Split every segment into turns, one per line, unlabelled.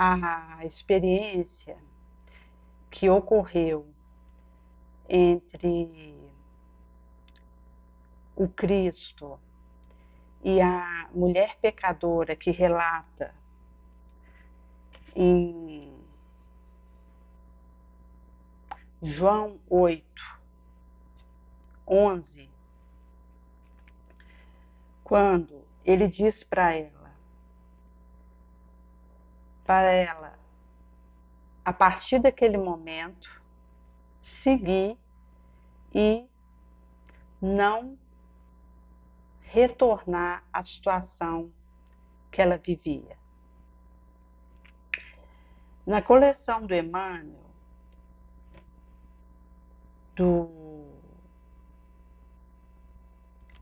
a experiência que ocorreu entre o Cristo e a mulher pecadora que relata em João 8:11, quando ele diz para ela, a partir daquele momento, seguir e não retornar à situação que ela vivia. Na coleção do Emmanuel, do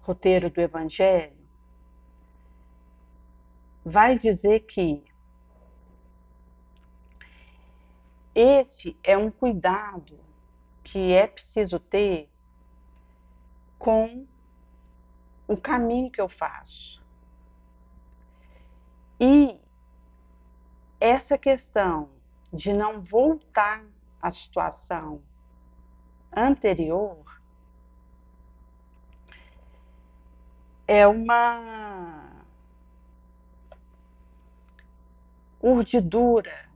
roteiro do Evangelho, vai dizer que esse é um cuidado que é preciso ter com o caminho que eu faço. E essa questão de não voltar à situação anterior é uma urdidura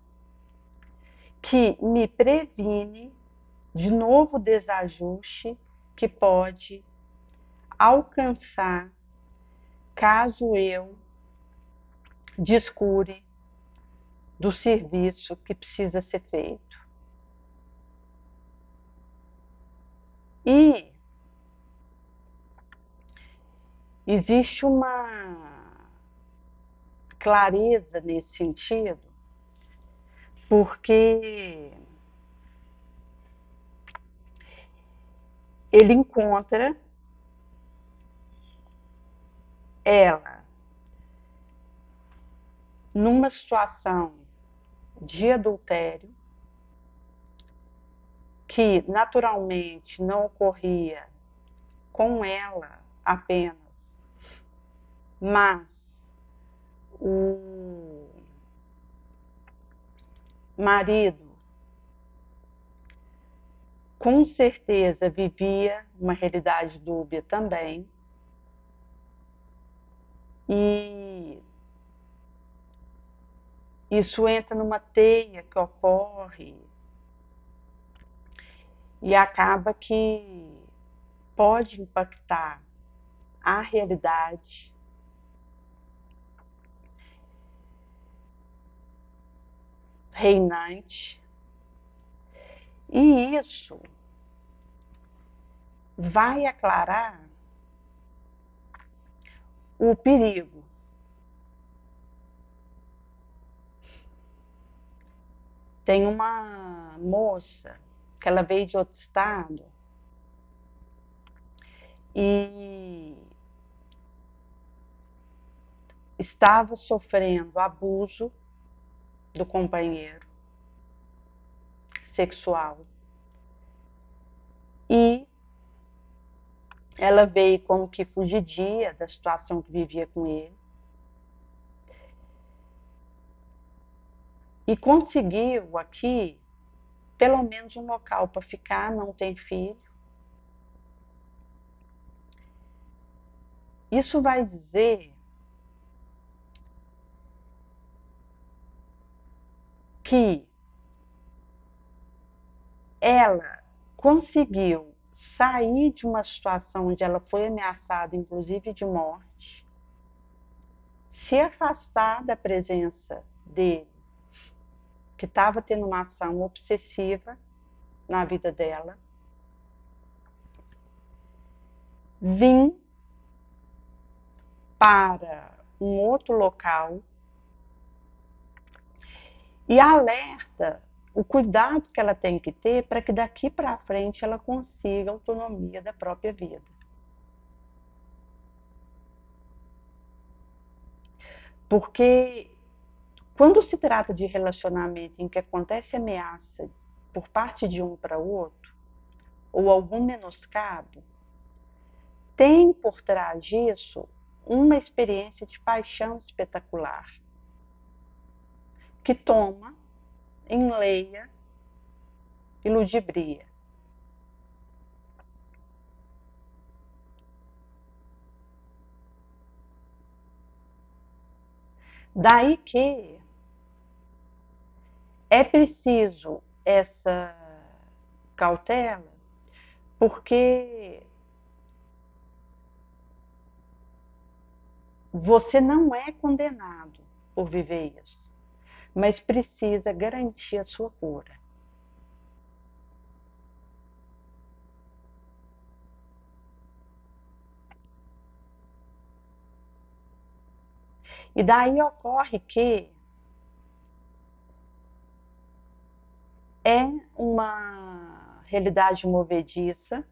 que me previne de novo desajuste que pode alcançar caso eu descure do serviço que precisa ser feito. E existe uma clareza nesse sentido, porque ele encontra ela numa situação de adultério que naturalmente não ocorria com ela apenas, mas o marido com certeza vivia uma realidade dúbia também, e isso entra numa teia que ocorre e acaba que pode impactar a realidade reinante, e isso vai aclarar o perigo. Tem uma moça que ela veio de outro estado e estava sofrendo abuso do companheiro sexual. E ela veio como que fugidia da situação que vivia com ele. E conseguiu aqui, pelo menos um local para ficar, não tem filho. Isso vai dizer que ela conseguiu sair de uma situação onde ela foi ameaçada, inclusive de morte, se afastar da presença dele, que estava tendo uma ação obsessiva na vida dela, vir para um outro local e alerta o cuidado que ela tem que ter para que daqui para frente ela consiga autonomia da própria vida. Porque quando se trata de relacionamento em que acontece ameaça por parte de um para o outro, ou algum menoscabo, tem por trás disso uma experiência de paixão espetacular, que toma, enleia e ludibria. Daí que é preciso essa cautela, porque você não é condenado por viver isso, mas precisa garantir a sua cura. E daí ocorre que é uma realidade movediça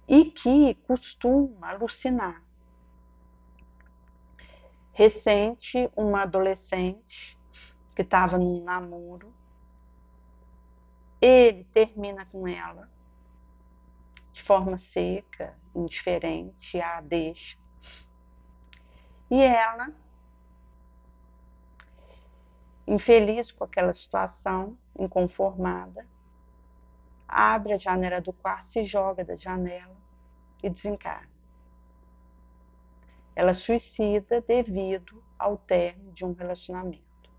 e que costuma alucinar. Recente, uma adolescente que estava num namoro, ele termina com ela de forma seca, indiferente, a deixa. E ela, infeliz com aquela situação, inconformada, abre a janela do quarto, se joga da janela e desencarna. Ela suicida devido ao término de um relacionamento.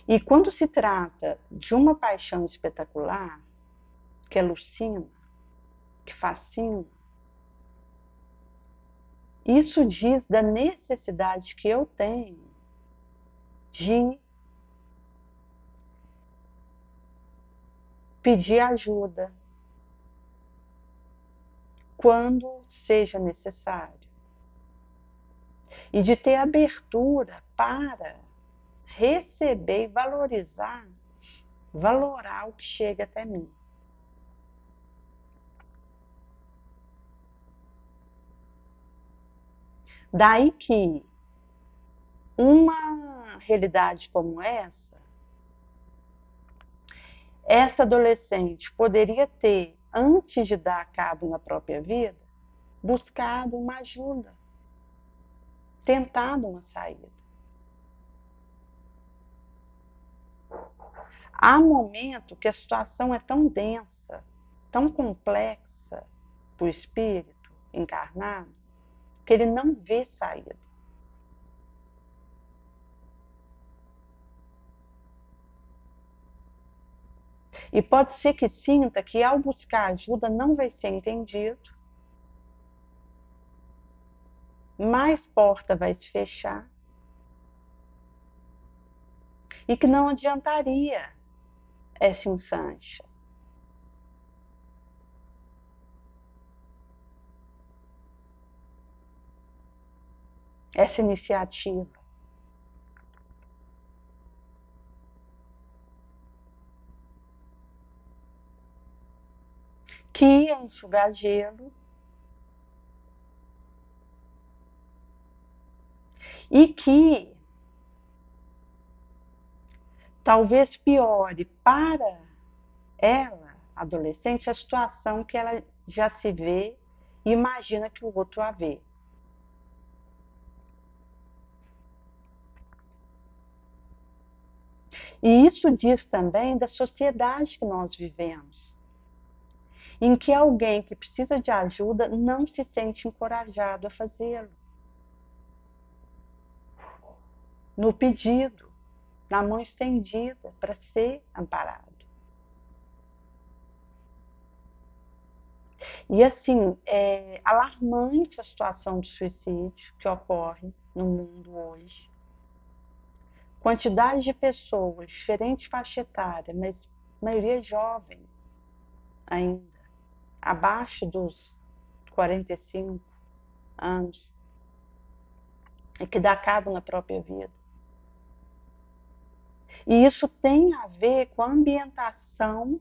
E quando se trata de uma paixão espetacular, que alucina, que fascina, isso diz da necessidade que eu tenho de pedir ajuda quando seja necessário e de ter abertura para receber e valorar o que chega até mim. Daí que uma realidade como essa adolescente poderia ter, antes de dar cabo na própria vida, buscado uma ajuda, tentado uma saída. Há momento que a situação é tão densa, tão complexa para o espírito encarnado, que ele não vê saída. E pode ser que sinta que ao buscar ajuda não vai ser entendido, mais porta vai se fechar e que não adiantaria essa ensancha. Essa iniciativa. Que é enxugar gelo e que talvez piore para ela, adolescente, a situação que ela já se vê e imagina que o outro a vê. E isso diz também da sociedade que nós vivemos, em que alguém que precisa de ajuda não se sente encorajado a fazê-lo. No pedido, na mão estendida para ser amparado. E assim, é alarmante a situação do suicídio que ocorre no mundo hoje. Quantidade de pessoas, diferente faixa etária, mas a maioria jovem ainda, abaixo dos 45 anos, e que dá cabo na própria vida. E isso tem a ver com a ambientação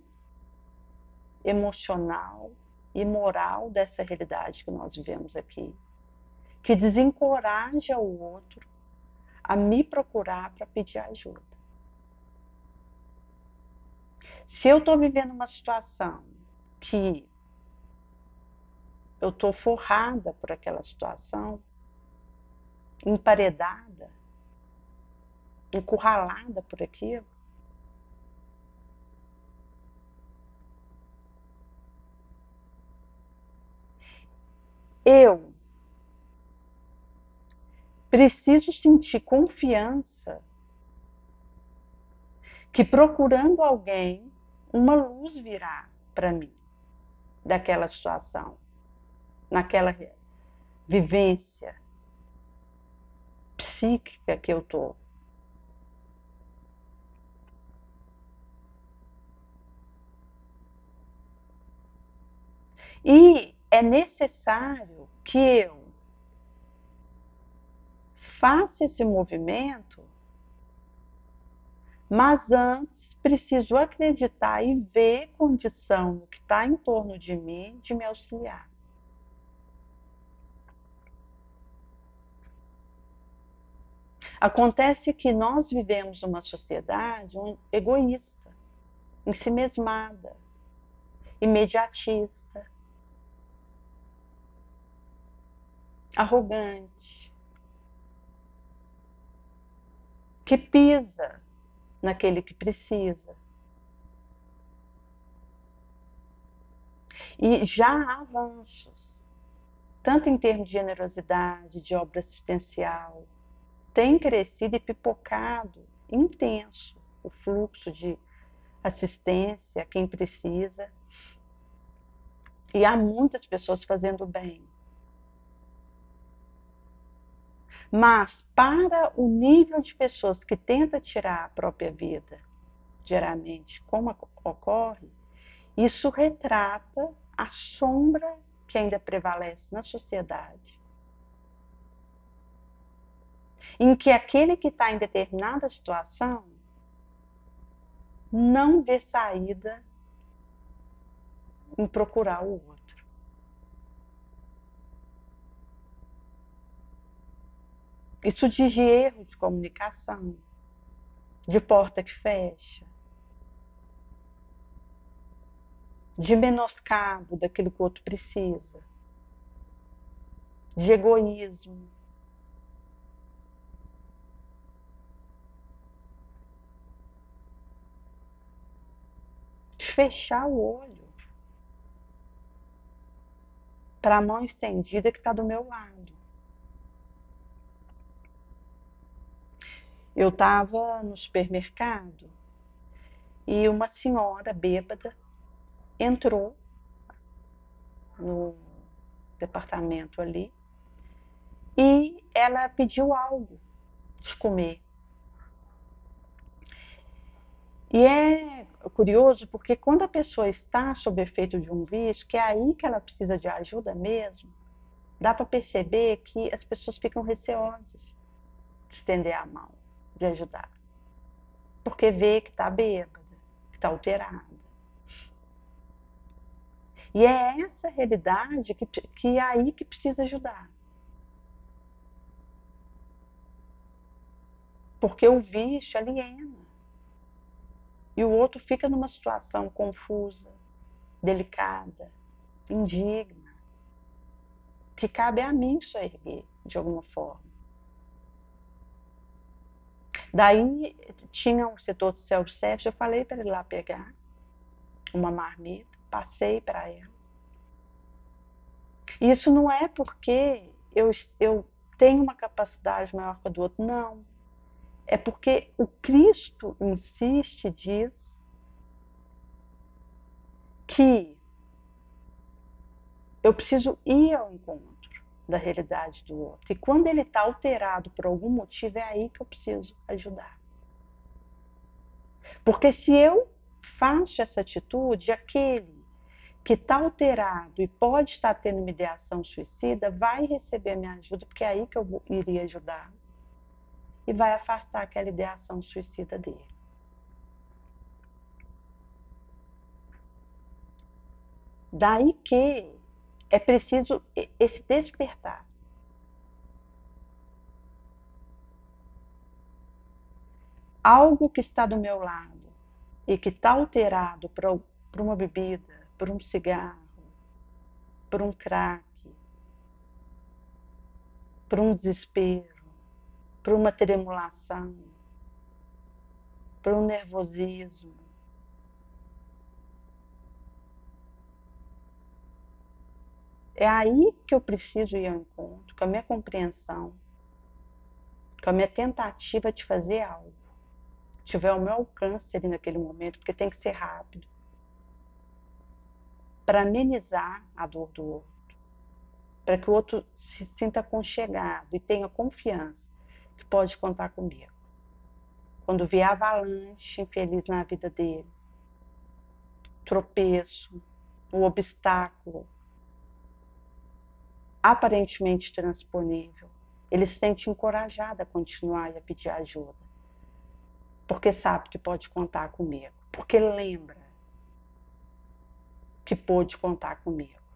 emocional e moral dessa realidade que nós vivemos aqui, que desencoraja o outro a me procurar para pedir ajuda. Se eu estou vivendo uma situação que eu estou forrada por aquela situação, emparedada, encurralada por aquilo. Eu preciso sentir confiança que procurando alguém, uma luz virá para mim daquela situação, naquela vivência psíquica que eu tô. E é necessário que eu faça esse movimento, mas antes preciso acreditar e ver condição que está em torno de mim de me auxiliar. Acontece que nós vivemos uma sociedade egoísta, ensimesmada, imediatista, arrogante, que pisa naquele que precisa. E já há avanços, tanto em termos de generosidade, de obra assistencial, tem crescido e pipocado intenso o fluxo de assistência a quem precisa. E há muitas pessoas fazendo bem. Mas para o nível de pessoas que tenta tirar a própria vida, diariamente, como ocorre, isso retrata a sombra que ainda prevalece na sociedade, em que aquele que está em determinada situação não vê saída em procurar o outro. Isso diz de erro de comunicação, de porta que fecha, de menoscabo daquilo que o outro precisa, de egoísmo. De fechar o olho para a mão estendida que está do meu lado. Eu estava no supermercado e uma senhora bêbada entrou no departamento ali e ela pediu algo de comer. E é curioso porque quando a pessoa está sob efeito de um vício, que é aí que ela precisa de ajuda mesmo, dá para perceber que as pessoas ficam receosas de estender a mão, de ajudar. Porque vê que está bêbada, que está alterada. E é essa realidade que é aí que precisa ajudar. Porque o vício aliena. E o outro fica numa situação confusa, delicada, indigna, que cabe a mim soerguer de alguma forma. Daí tinha um setor de self-service, eu falei para ele lá pegar uma marmita, passei para ela. Isso não é porque eu tenho uma capacidade maior que a do outro, não. É porque o Cristo insiste, diz que eu preciso ir ao encontro da realidade do outro. E quando ele está alterado por algum motivo, é aí que eu preciso ajudar. Porque se eu faço essa atitude, aquele que está alterado e pode estar tendo uma ideação suicida, vai receber a minha ajuda, porque é aí que eu iria ajudar. E vai afastar aquela ideação suicida dele. Daí que é preciso esse despertar. Algo que está do meu lado e que está alterado por uma bebida, por um cigarro, por um crack, por um desespero, para uma tremulação, para um nervosismo. É aí que eu preciso ir ao encontro, com a minha compreensão, com a minha tentativa de fazer algo. Se tiver ao meu alcance ali naquele momento, porque tem que ser rápido, para amenizar a dor do outro, para que o outro se sinta aconchegado e tenha confiança que pode contar comigo. Quando vier avalanche infeliz na vida dele, tropeço, um obstáculo aparentemente transponível, ele se sente encorajado a continuar e a pedir ajuda, porque sabe que pode contar comigo, porque lembra que pôde contar comigo.